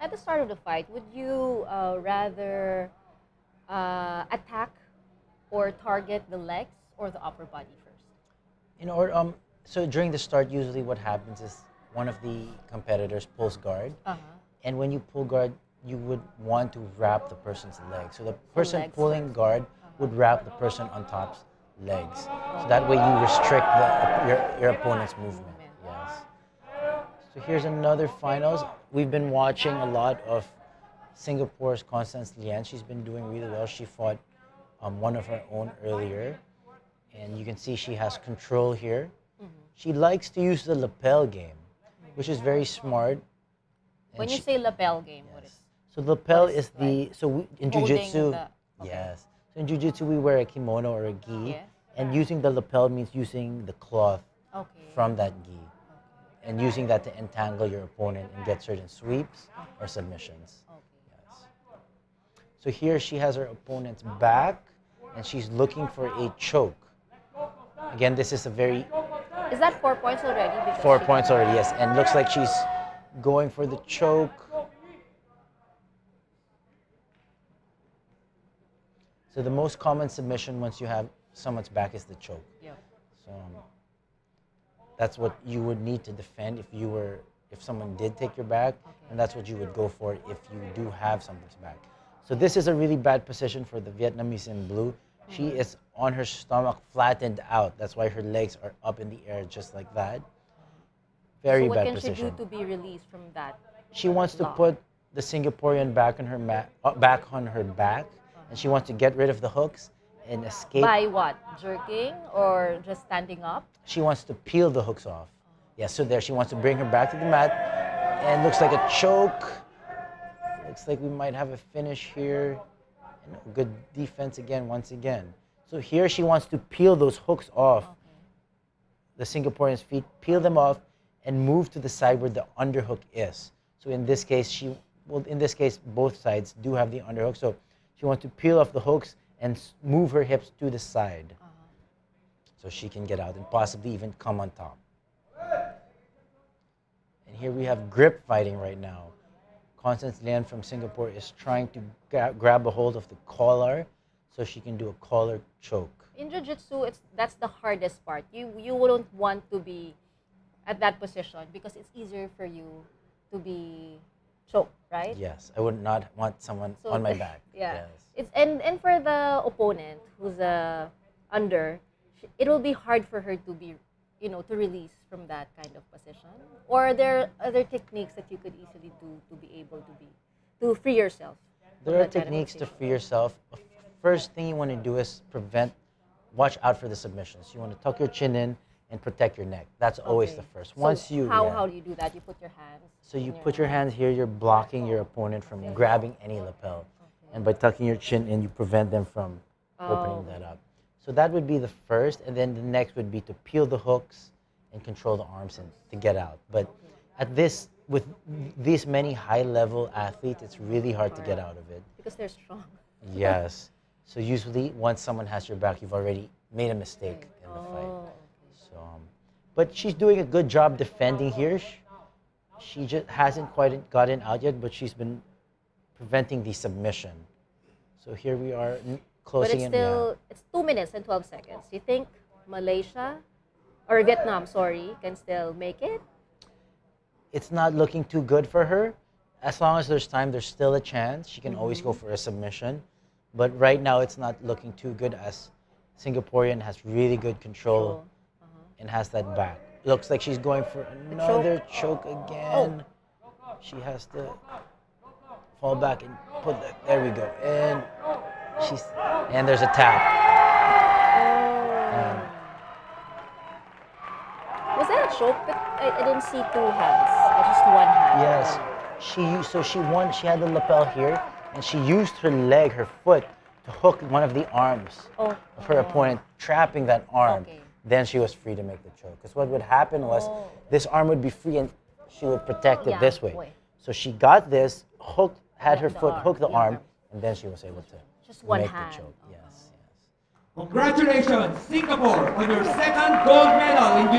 At the start of the fight, would you rather attack or target the legs or the upper body first? So during the start, usually what happens is one of the competitors pulls guard, and when you pull guard, you would want to wrap the person's leg. So the person legs pulling first. guard would wrap the person on top's legs. So that way you restrict your opponent's movement. Yes. So here's another finals. We've been watching a lot of Singapore's Constance Lien. She's been doing really well. She fought one of her own earlier, and you can see she has control here. She likes to use the lapel game, which is very smart. When you say lapel game, what is? So lapel what is is the like in holding Jujitsu. the- okay. Yes. So in Jujitsu we wear a kimono or a gi, Yes. and using the lapel means using the cloth Okay. from that gi, and using that to entangle your opponent and get certain sweeps or submissions. Okay. Yes. So here she has her opponent's back, and she's looking for a choke. Again, this is a very Is that 4 points already? Because 4 she- points already, yes, and looks like she's going for the choke. So the most common submission once you have someone's back is the choke. Yeah. So that's what you would need to defend if someone did take your back, and that's what you would go for if you do have somebody's back. So this is a really bad position for the Vietnamese in blue. She is on her stomach, flattened out. That's why her legs are up in the air just like that. Very So bad what can position. she do to be released from that? She wants to lock? put the Singaporean back on her back, and she wants to get rid of the hooks and escape. By what? Jerking or just standing up? She wants to peel the hooks off. Yeah, so there she wants to bring her back to the mat, and looks like a choke. Looks like we might have a finish here. And good defense again, once again. So here she wants to peel those hooks off. Okay. The Singaporean's feet, peel them off, and move to the side where the underhook is. So in this case, both sides do have the underhook. So she wants to peel off the hooks and move her hips to the side, so she can get out and possibly even come on top. And here we have grip fighting right now. Constance Lien from Singapore is trying to grab a hold of the collar so she can do a collar choke. In Jiu-Jitsu, that's the hardest part. You wouldn't want to be at that position because it's easier for you to be choked, right? Yes, I would not want someone So on my back. Yeah. Yes. It's and for the opponent who's under, it will be hard for her to be, to release from that kind of position. Or are there other techniques that you could easily do to be able to free yourself? from There are that kind of techniques to position? free yourself. First thing you want to do is watch out for the submissions. You want to tuck your chin in and protect your neck. That's always Okay. the first. So Once you how do you do that? You put your hands. So you in put your hands here, you're blocking your opponent from grabbing any lapel. And by tucking your chin in, you prevent them from opening that up. So that would be the first, and then the next would be to peel the hooks and control the arms and to get out. But with these many high-level athletes, it's really hard to get out of it. because they're strong. Yes. So usually, once someone has your back, you've already made a mistake in the fight. Oh, So, but she's doing a good job defending here. She just hasn't quite gotten out yet, but she's been preventing the submission. So here we are but closing it's in. still it's 2 minutes and 12 seconds. You think Malaysia or Vietnam, sorry, can still make it? It's not looking too good for her. As long as there's time, there's still a chance. She can always go for a submission. But right now, it's not looking too good as Singaporean has really good control and has that back. Looks like she's going for another choke again. She has to fall back and put that. There we go. And there's a tap. Was that a choke? I didn't see 2 hands. Just 1 hand. Yes. She had the lapel here, and she used her leg, her foot, to hook one of the arms of her opponent, trapping that arm. Okay. Then she was free to make the choke. Because what would happen was this arm would be free, and she would protect it this way. So she got this, had her foot hook the arm, and then she was able to Just 1 make hand. the choke. Yes. Congratulations, Singapore, on your second gold medal in